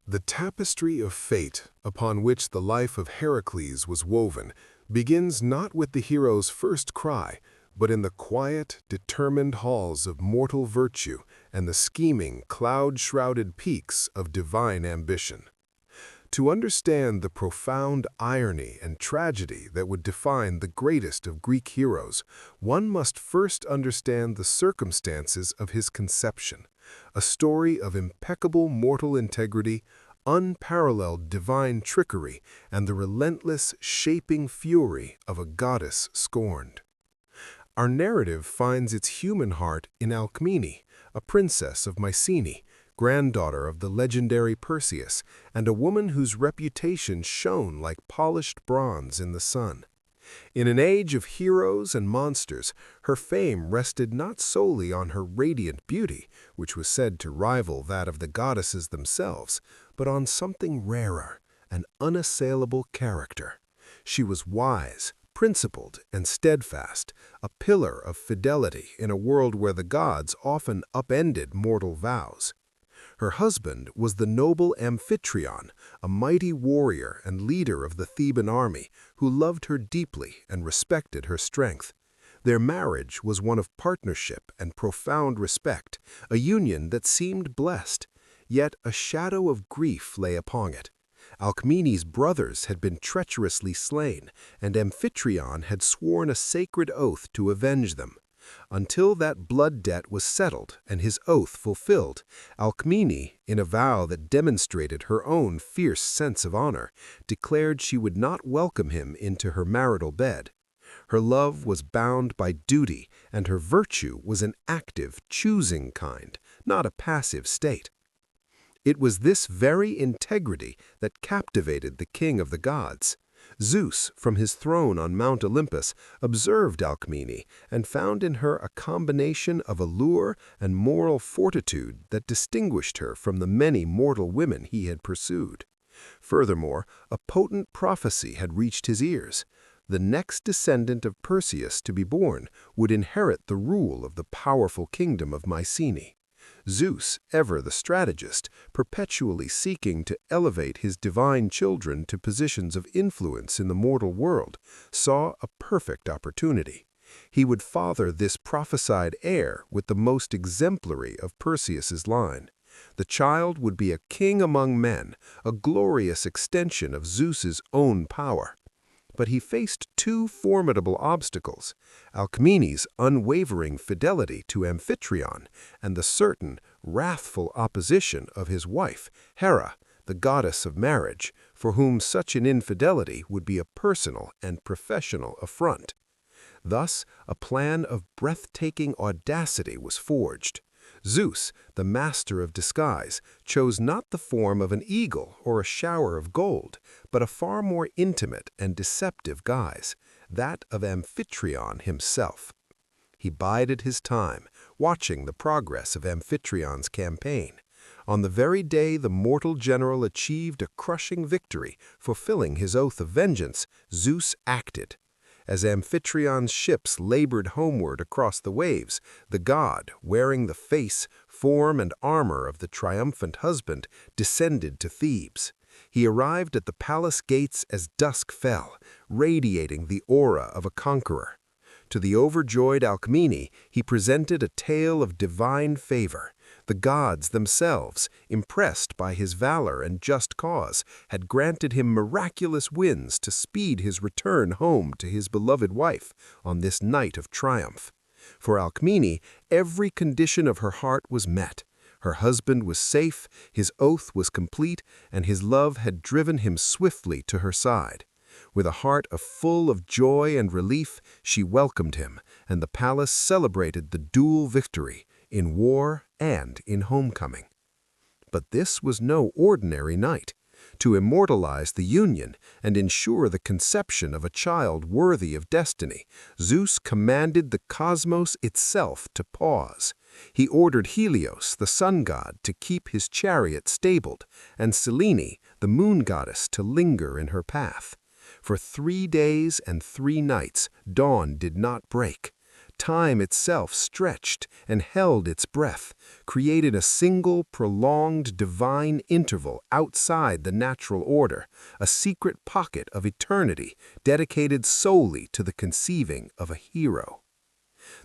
The tapestry of fate upon which the life of Heracles was woven begins not with the hero's first cry, but in the quiet, determined halls of mortal virtue and the scheming, cloud-shrouded peaks of divine ambition. To understand the profound irony and tragedy that would define the greatest of Greek heroes, one must first understand the circumstances of his conception, a story of impeccable mortal integrity, unparalleled divine trickery, and the relentless, shaping fury of a goddess scorned. Our narrative finds its human heart in Alcmene, a princess of Mycenae, granddaughter of the legendary Perseus, and a woman whose reputation shone like polished bronze in the sun. In an age of heroes and monsters, her fame rested not solely on her radiant beauty, which was said to rival that of the goddesses themselves, but on something rarer, an unassailable character. She was wise, principled, and steadfast, a pillar of fidelity in a world where the gods often upended mortal vows. Her husband was the noble Amphitryon, a mighty warrior and leader of the Theban army, who loved her deeply and respected her strength. Their marriage was one of partnership and profound respect, a union that seemed blessed, yet a shadow of grief lay upon it. Alcmene's brothers had been treacherously slain, and Amphitryon had sworn a sacred oath to avenge them. Until that blood debt was settled and his oath fulfilled, Alcmene, in a vow that demonstrated her own fierce sense of honor, declared she would not welcome him into her marital bed. Her love was bound by duty, and her virtue was an active, choosing kind, not a passive state. It was this very integrity that captivated the king of the gods. Zeus, from his throne on Mount Olympus, observed Alcmene and found in her a combination of allure and moral fortitude that distinguished her from the many mortal women he had pursued. Furthermore, a potent prophecy had reached his ears. The next descendant of Perseus to be born would inherit the rule of the powerful kingdom of Mycenae. Zeus, ever the strategist, perpetually seeking to elevate his divine children to positions of influence in the mortal world, saw a perfect opportunity. He would father this prophesied heir with the most exemplary of Perseus's line. The child would be a king among men, a glorious extension of Zeus's own power. But he faced two formidable obstacles: Alcmene's unwavering fidelity to Amphitryon and the certain, wrathful opposition of his wife, Hera, the goddess of marriage, for whom such an infidelity would be a personal and professional affront. Thus, a plan of breathtaking audacity was forged. Zeus, the master of disguise, chose not the form of an eagle or a shower of gold, but a far more intimate and deceptive guise, that of Amphitryon himself. He bided his time, watching the progress of Amphitryon's campaign. On the very day the mortal general achieved a crushing victory, fulfilling his oath of vengeance, Zeus acted. As Amphitryon's ships labored homeward across the waves, the god, wearing the face, form, and armor of the triumphant husband, descended to Thebes. He arrived at the palace gates as dusk fell, radiating the aura of a conqueror. To the overjoyed Alcmene, he presented a tale of divine favor. The gods themselves, impressed by his valor and just cause, had granted him miraculous winds to speed his return home to his beloved wife on this night of triumph. For Alcmene, every condition of her heart was met. Her husband was safe, his oath was complete, and his love had driven him swiftly to her side. With a heart full of joy and relief, she welcomed him, and the palace celebrated the dual victory, in war and in homecoming. But this was no ordinary night. To immortalize the union and ensure the conception of a child worthy of destiny, Zeus commanded the cosmos itself to pause. He ordered Helios, the sun god, to keep his chariot stabled, and Selene, the moon goddess, to linger in her path. For 3 days and 3 nights, dawn did not break. time itself stretched and held its breath, created a single, prolonged, divine interval outside the natural order, a secret pocket of eternity dedicated solely to the conceiving of a hero.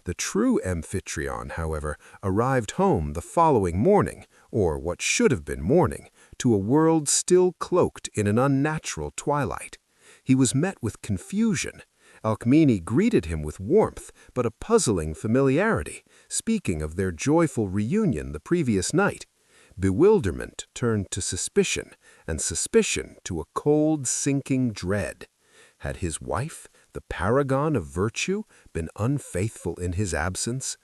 The true Amphitryon, however, arrived home the following morning, or what should have been morning, to a world still cloaked in an unnatural twilight. He was met with confusion. Alcmene greeted him with warmth, but a puzzling familiarity, speaking of their joyful reunion the previous night. Bewilderment turned to suspicion, and suspicion to a cold, sinking dread. Had his wife, the paragon of virtue, been unfaithful in his absence?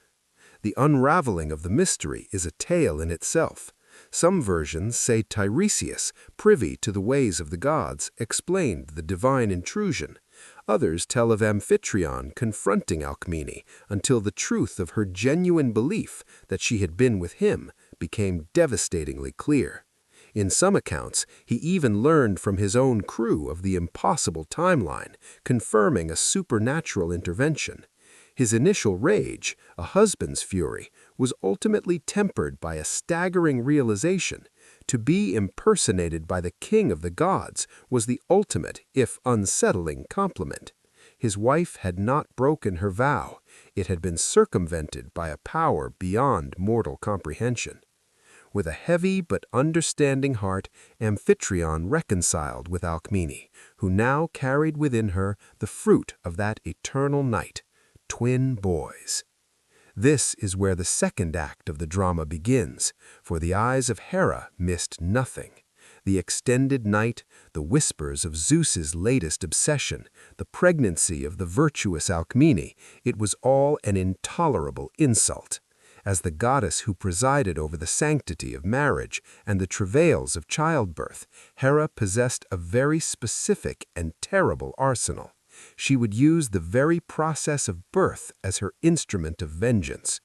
The unraveling of the mystery is a tale in itself. Some versions say Tiresias, privy to the ways of the gods, explained the divine intrusion. Others tell of Amphitryon confronting Alcmene until the truth of her genuine belief that she had been with him became devastatingly clear. In some accounts, he even learned from his own crew of the impossible timeline, confirming a supernatural intervention. His initial rage, a husband's fury, was ultimately tempered by a staggering realization. To be impersonated by the king of the gods was the ultimate, if unsettling, compliment. His wife had not broken her vow. It had been circumvented by a power beyond mortal comprehension. With a heavy but understanding heart, Amphitryon reconciled with Alcmene, who now carried within her the fruit of that eternal night, twin boys. This is where the second act of the drama begins, for the eyes of Hera missed nothing. The extended night, the whispers of Zeus's latest obsession, the pregnancy of the virtuous Alcmene, it was all an intolerable insult. As the goddess who presided over the sanctity of marriage and the travails of childbirth, Hera possessed a very specific and terrible arsenal. She would use the very process of birth as her instrument of vengeance.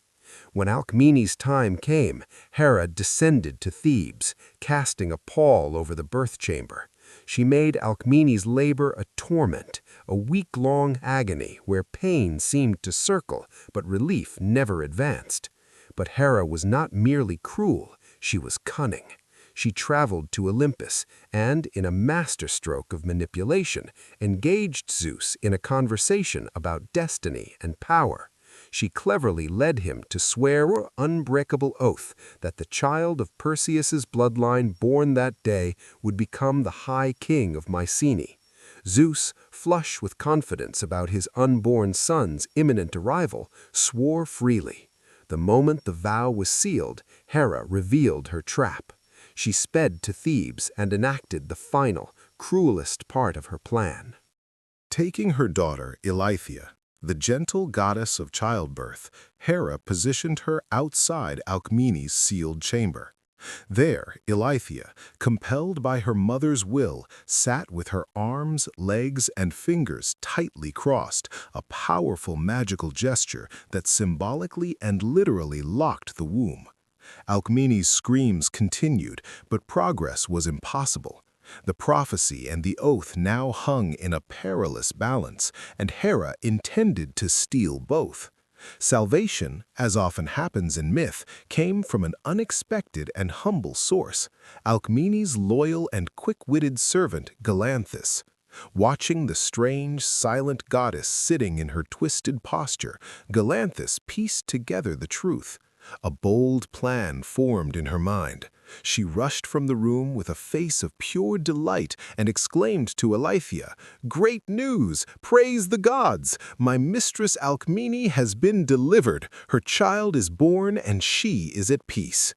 When Alcmene's time came, Hera descended to Thebes, casting a pall over the birth chamber. She made Alcmene's labor a torment, a week-long agony where pain seemed to circle, but relief never advanced. But Hera was not merely cruel, she was cunning. She traveled to Olympus and, in a masterstroke of manipulation, engaged Zeus in a conversation about destiny and power. She cleverly led him to swear an unbreakable oath that the child of Perseus's bloodline born that day would become the High King of Mycenae. Zeus, flush with confidence about his unborn son's imminent arrival, swore freely. The moment the vow was sealed, Hera revealed her trap. She sped to Thebes and enacted the final, cruelest part of her plan. Taking her daughter, Eileithyia, the gentle goddess of childbirth, Hera positioned her outside Alcmene's sealed chamber. There, Eileithyia, compelled by her mother's will, sat with her arms, legs, and fingers tightly crossed, a powerful magical gesture that symbolically and literally locked the womb. Alcmene's screams continued, but progress was impossible. The prophecy and the oath now hung in a perilous balance, and Hera intended to steal both. Salvation, as often happens in myth, came from an unexpected and humble source, Alcmene's loyal and quick-witted servant Galanthus. Watching the strange, silent goddess sitting in her twisted posture, Galanthus pieced together the truth. A bold plan formed in her mind. She rushed from the room with a face of pure delight and exclaimed to Eileithyia, "Great news! Praise the gods! My mistress Alcmene has been delivered. Her child is born and she is at peace."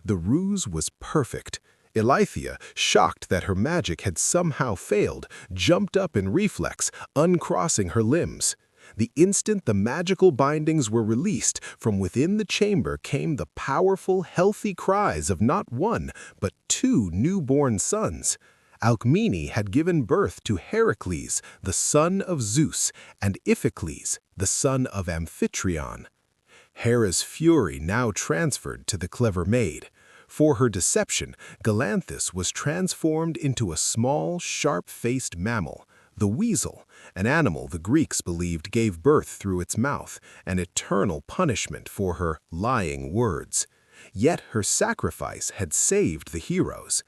The ruse was perfect. Eileithyia, shocked that her magic had somehow failed, jumped up in reflex, uncrossing her limbs. The instant the magical bindings were released, from within the chamber came the powerful, healthy cries of not one, but two newborn sons. Alcmene had given birth to Heracles, the son of Zeus, and Iphicles, the son of Amphitryon. Hera's fury now transferred to the clever maid. For her deception, Galanthus was transformed into a small, sharp-faced mammal. The weasel, an animal the Greeks believed gave birth through its mouth, an eternal punishment for her lying words. Yet her sacrifice had saved the heroes.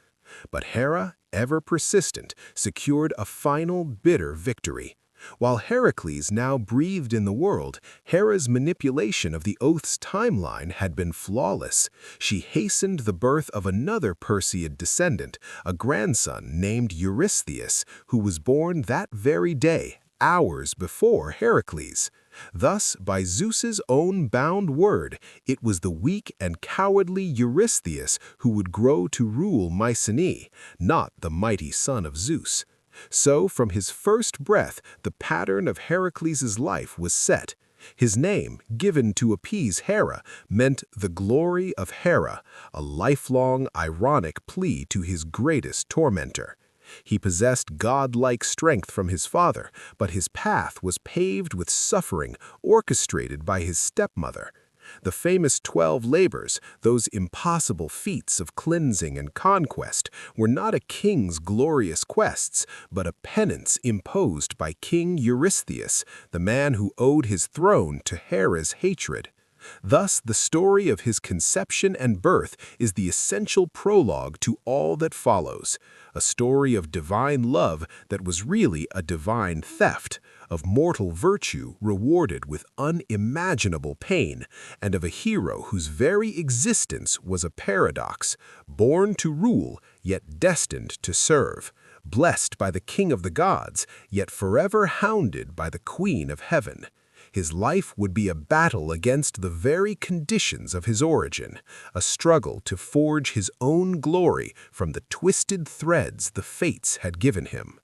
But Hera, ever persistent, secured a final bitter victory. While Heracles now breathed in the world, Hera's manipulation of the oath's timeline had been flawless. She hastened the birth of another Perseid descendant, a grandson named Eurystheus, who was born that very day, hours before Heracles. Thus, by Zeus's own bound word, it was the weak and cowardly Eurystheus who would grow to rule Mycenae, not the mighty son of Zeus. So, from his first breath, the pattern of Heracles' life was set. His name, given to appease Hera, meant the glory of Hera, a lifelong, ironic plea to his greatest tormentor. He possessed godlike strength from his father, but his path was paved with suffering orchestrated by his stepmother. The famous 12 labors, those impossible feats of cleansing and conquest, were not a king's glorious quests, but a penance imposed by King Eurystheus, the man who owed his throne to Hera's hatred. Thus, the story of his conception and birth is the essential prologue to all that follows, a story of divine love that was really a divine theft, of mortal virtue rewarded with unimaginable pain, and of a hero whose very existence was a paradox, born to rule, yet destined to serve, blessed by the king of the gods, yet forever hounded by the queen of heaven. His life would be a battle against the very conditions of his origin, a struggle to forge his own glory from the twisted threads the fates had given him.